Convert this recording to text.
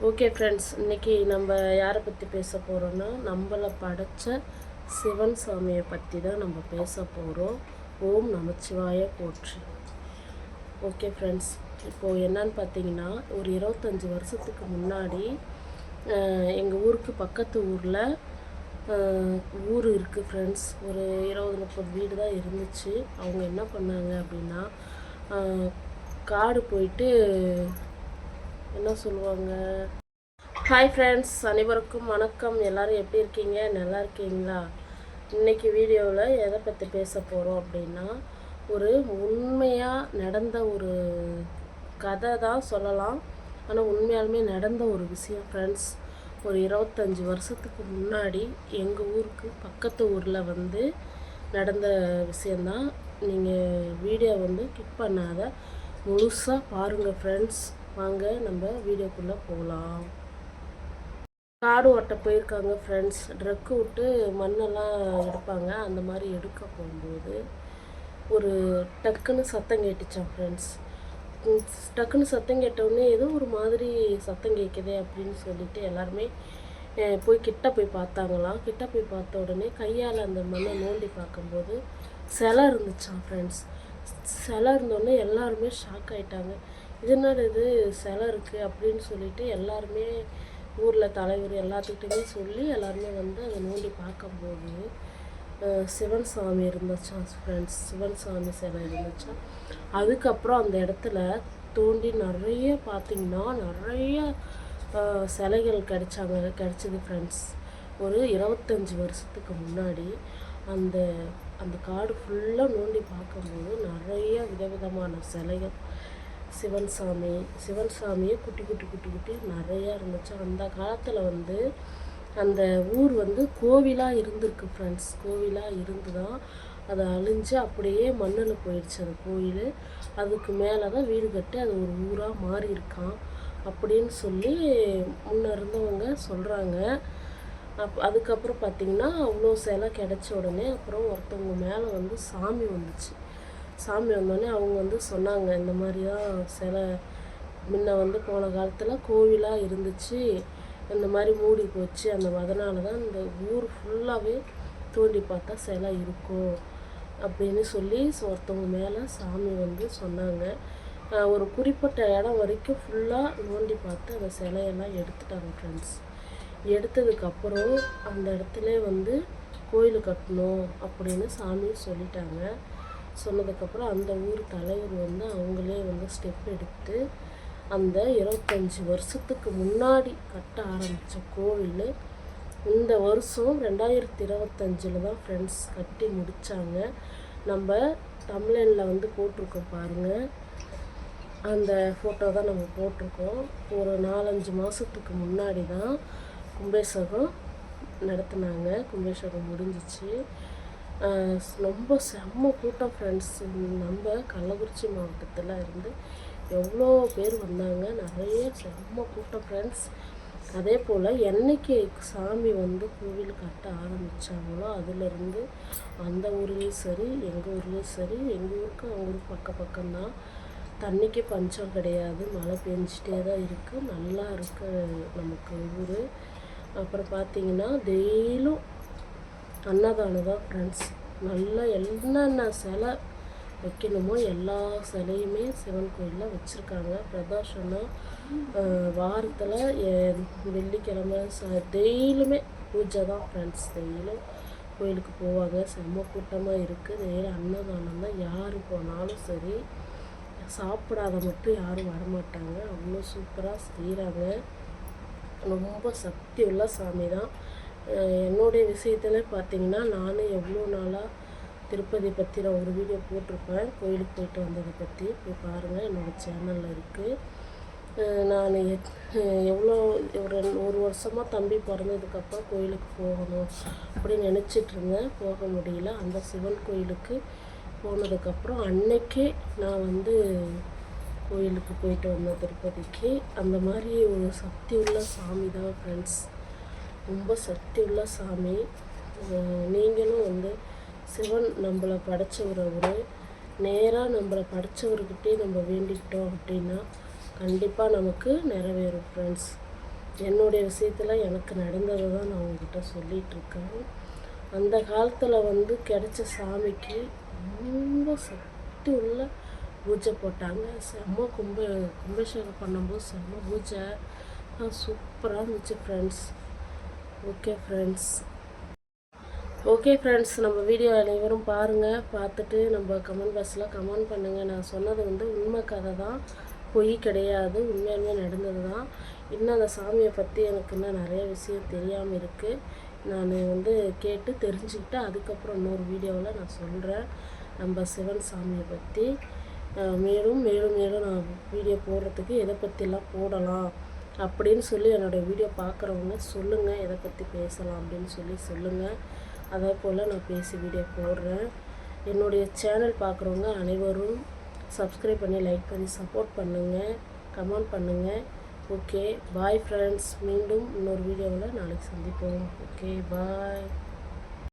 Okay friends, இன்றைக்கி நம்ம யாரை பற்றி பேச போகிறோன்னா, நம்மளை படைத்த சிவன் சாமியை பற்றி தான் நம்ம பேச போகிறோம். ஓம் நமச்சிவாய போற்றி. ஓகே ஃப்ரெண்ட்ஸ், இப்போது என்னன்னு பார்த்தீங்கன்னா, ஒரு 25 வருஷத்துக்கு முன்னாடி எங்கள் ஊருக்கு பக்கத்து ஊரில் ஊர் இருக்குது ஃப்ரெண்ட்ஸ். ஒரு 20-30 வீடு தான் இருந்துச்சு. அவங்க என்ன பண்ணாங்க அப்படின்னா, காடு போயிட்டு என்ன சொல்லுவாங்க. ஹாய் ஃப்ரெண்ட்ஸ், அனைவருக்கும் வணக்கம். எல்லோரும் எப்படி இருக்கீங்க? நல்லா இருக்கீங்களா? இன்றைக்கி வீடியோவில் எதை பற்றி பேச போகிறோம் அப்படின்னா, ஒரு உண்மையாக நடந்த ஒரு கதை தான் சொல்லலாம். ஆனால் உண்மையாலுமே நடந்த ஒரு விஷயம் ஃப்ரெண்ட்ஸ். ஒரு 25 வருஷத்துக்கு முன்னாடி எங்கள் ஊருக்கு பக்கத்து ஊரில் நடந்த விஷயந்தான். நீங்கள் வீடியோ கிளிக் பண்ணாத முழுசாக பாருங்கள் ஃப்ரெண்ட்ஸ். வாங்க நம்ம வீடியோக்குள்ளே போகலாம். காடு ஓட்ட போயிருக்காங்க ஃப்ரெண்ட்ஸ். ட்ரக்கு விட்டு மண்ணெல்லாம் எடுப்பாங்க. அந்த மாதிரி எடுக்க போகும்போது ஒரு டக்குன்னு சத்தம் கேட்டுச்சான் ஃப்ரெண்ட்ஸ். டக்குன்னு சத்தம் கேட்டவுடனே ஏதோ ஒரு மாதிரி சத்தம் கேட்குதே அப்படின்னு சொல்லிட்டு எல்லாருமே போய் கிட்ட போய் பார்த்தாங்களாம். கிட்ட போய் பார்த்த உடனே கையால் அந்த மண்ணை நோண்டி பார்க்கும்போது சிலை இருந்துச்சான் ஃப்ரெண்ட்ஸ். சிலை இருந்தோடனே எல்லாருமே ஷாக் ஆகிட்டாங்க. இது என்னது இது சிலை இருக்குது அப்படின்னு சொல்லிட்டு எல்லாருமே ஊரில் தலைவர் எல்லாத்துக்கிட்டையுமே சொல்லி எல்லாருமே அதை நோண்டி பார்க்கும்போது சிவன் சாமி இருந்துச்சான் ஃப்ரெண்ட்ஸ். சிவன் சாமி சிலை இருந்துச்சான். அதுக்கப்புறம் அந்த இடத்துல தோண்டி நிறைய பார்த்திங்கன்னா நிறைய சிலைகள் கிடச்சிது ஃப்ரெண்ட்ஸ். ஒரு 25 வருஷத்துக்கு முன்னாடி அந்த அந்த காடு ஃபுல்லாக நோண்டி பார்க்கும்போது நிறைய விதவிதமான சிலைகள் சிவன் சாமியே குட்டி குட்டி நிறையா இருந்துச்சு. அந்த காலத்தில் அந்த ஊர் கோவிலாக இருந்திருக்கு ஃப்ரெண்ட்ஸ். கோவிலாக இருந்து தான் அதை அழிஞ்சு அப்படியே மண்ணில் போயிடுச்சு அந்த கோவில். அதுக்கு மேலே தான் வீடு கட்டி அது ஒரு ஊராக மாறி இருக்கான் அப்படின்னு சொல்லி முன்னே இருந்தவங்க சொல்கிறாங்க. அதுக்கப்புறம் பார்த்திங்கன்னா அவ்வளோ சிலை கிடச்ச உடனே அப்புறம் ஒருத்தவங்க மேலே சாமி வந்துச்சு. சாமி வந்தோடனே அவங்க சொன்னாங்க, இந்த மாதிரி தான் சிலை முன்ன போன காலத்தில் கோவிலாக இருந்துச்சு, இந்த மாதிரி மூடி போச்சு, அதனால தான் இந்த ஊர் ஃபுல்லாகவே தோண்டி பார்த்தா சிலை இருக்கும் அப்படின்னு சொல்லி ஒருத்தவங்க மேலே சாமி சொன்னாங்க. ஒரு குறிப்பிட்ட இடம் வரைக்கும் ஃபுல்லாக நோண்டி பார்த்து அந்த சிலையெல்லாம் எடுத்துட்டாங்க ஃப்ரெண்ட்ஸ். எடுத்ததுக்கப்புறம் அந்த இடத்துல கோயில் கட்டணும் அப்படின்னு சாமி சொல்லிட்டாங்க. சொன்னதுக்கப்புறம் அந்த ஊர் தலைவர் அவங்களே ஸ்டெப் எடுத்து அந்த 25 வருஷத்துக்கு முன்னாடி கட்ட ஆரம்பித்த கோவில் இந்த வருஷம் 2025 தான் ஃப்ரெண்ட்ஸ் கட்டி முடித்தாங்க. நம்ம தமிழ்நாட்டில் போட்டிருக்கோம் பாருங்கள். அந்த ஃபோட்டோ தான் நம்ம போட்டிருக்கோம். ஒரு 4-5 மாதத்துக்கு முன்னாடி தான் கும்பாபிஷேகம் நடத்துனாங்க. கும்பாபிஷேகம் முடிஞ்சிச்சு. ரொம்ப செம்ம கூட்டம் ஃப்ரெண்ட்ஸ். நம்ம கள்ளக்குறிச்சி மாவட்டத்தில் இருந்து எவ்வளோ பேர் வந்தாங்க. நிறைய செம்ம கூட்டம் ஃப்ரெண்ட்ஸ். அதே போல் என்னைக்கு சாமி கோவில் கட்ட ஆரம்பித்தாங்களோ அதிலிருந்து அந்த ஊர்லேயும் சரி எங்கள் ஊர்லேயும் சரி, எங்கள் ஊருக்கு அவங்க ஊருக்கு பக்கம்தான். தண்ணிக்கு பஞ்சம் கிடையாது. மழை பெஞ்சிட்டே தான் இருக்குது. நல்லா இருக்குது நமக்கு ஊர். அப்புறம் பார்த்திங்கன்னா டெய்லியும் அன்னதானம் தான் ஃப்ரெண்ட்ஸ். நல்லா என்னென்ன சிலை வைக்கணுமோ எல்லா சிலையுமே சிவன் கோயிலில் வச்சுருக்காங்க. பிரதோஷம்னா வாரத்தில் வெள்ளிக்கிழமை டெய்லியுமே பூஜை தான் ஃப்ரெண்ட்ஸ். டெய்லியும் கோயிலுக்கு போவாங்க. செம்ம கூட்டமாக இருக்குது. டெய்லி அன்னதானம் தான். யார் போனாலும் சரி, சாப்பிடாத மட்டும் யாரும் வரமாட்டாங்க. அவ்வளோ சூப்பராக செய்கிறாங்க. ரொம்ப சக்தி உள்ள சாமி தான். என்னுடைய விஷயத்தில் பார்த்திங்கன்னா நானும் எவ்வளோ நாளாக திருப்பதி பற்றி நான் ஒரு வீடியோ போட்டிருப்பேன். கோயிலுக்கு போயிட்டு வந்ததை பற்றி போய் பாருங்கள், என்னோடய சேனலில் இருக்குது. நான் எவ்வளோ ஒரு வருஷமாக தம்பி பிறந்ததுக்கப்புறம் கோயிலுக்கு போகணும் அப்படின்னு நினச்சிட்ருந்தேன். போக முடியல. அந்த சிவன் கோயிலுக்கு போனதுக்கப்புறம் அன்னைக்கே நான் கோயிலுக்கு போயிட்டு வந்தேன் திருப்பதிக்கு. அந்த மாதிரி ஒரு சக்தி உள்ள சாமி தான் ஃப்ரெண்ட்ஸ். ரொம்ப சக்தி உள்ள சாமி. நீங்களும் சிவன் நம்மளை படைச்சவர். அவர் நேராக நம்மளை படைச்சவர்கிட்டே நம்ம வேண்டிக்கிட்டோம் அப்படின்னா கண்டிப்பாக நமக்கு நிறைவேறும் ஃப்ரெண்ட்ஸ். என்னுடைய விஷயத்தில் எனக்கு நடந்ததை தான் நான் உங்ககிட்ட சொல்லிகிட்ருக்கேன். அந்த காலத்தில் வந்து கிடைச்ச சாமிக்கு ரொம்ப சக்தி உள்ள பூஜை போட்டாங்க. செம்ம கும்பாபிஷேகம் பண்ணும்போது செம்ம பூஜை சூப்பராக இருந்துச்சு ஃப்ரெண்ட்ஸ். ஓகே ஃப்ரெண்ட்ஸ், நம்ம வீடியோ அனைவரும் பாருங்கள். பார்த்துட்டு நம்ம கமெண்ட் பாக்ஸில் கமெண்ட் பண்ணுங்கள். நான் சொன்னது வந்து உண்மை கதை தான், பொய் கிடையாது, உண்மையாலுமே நடந்தது தான். இன்னும் அந்த சாமியை பற்றி எனக்கு இன்னும் நிறைய விஷயம் தெரியாமல் இருக்குது. நான் வந்து கேட்டு தெரிஞ்சுக்கிட்டு அதுக்கப்புறம் இன்னொரு வீடியோவில் நான் சொல்கிறேன் நம்ம சிவன் சாமியை பற்றி. மேலும் மேலும் மேலும் நான் வீடியோ போடுறதுக்கு எதை பற்றிலாம் போடலாம் அப்படின்னு சொல்லி என்னோடய வீடியோ பார்க்குறவங்க சொல்லுங்கள், எதை பற்றி பேசலாம் அப்படின்னு சொல்லி சொல்லுங்கள். அதே போல் நான் பேசி வீடியோ போடுறேன். என்னுடைய சேனல் பார்க்குறவங்க அனைவரும் சப்ஸ்கிரைப் பண்ணி லைக் பண்ணி சப்போர்ட் பண்ணுங்கள், கமெண்ட் பண்ணுங்கள். ஓகே பாய் ஃப்ரெண்ட்ஸ், மீண்டும் இன்னொரு வீடியோவில் நாளைக்கு சந்திப்போம். Okay bye.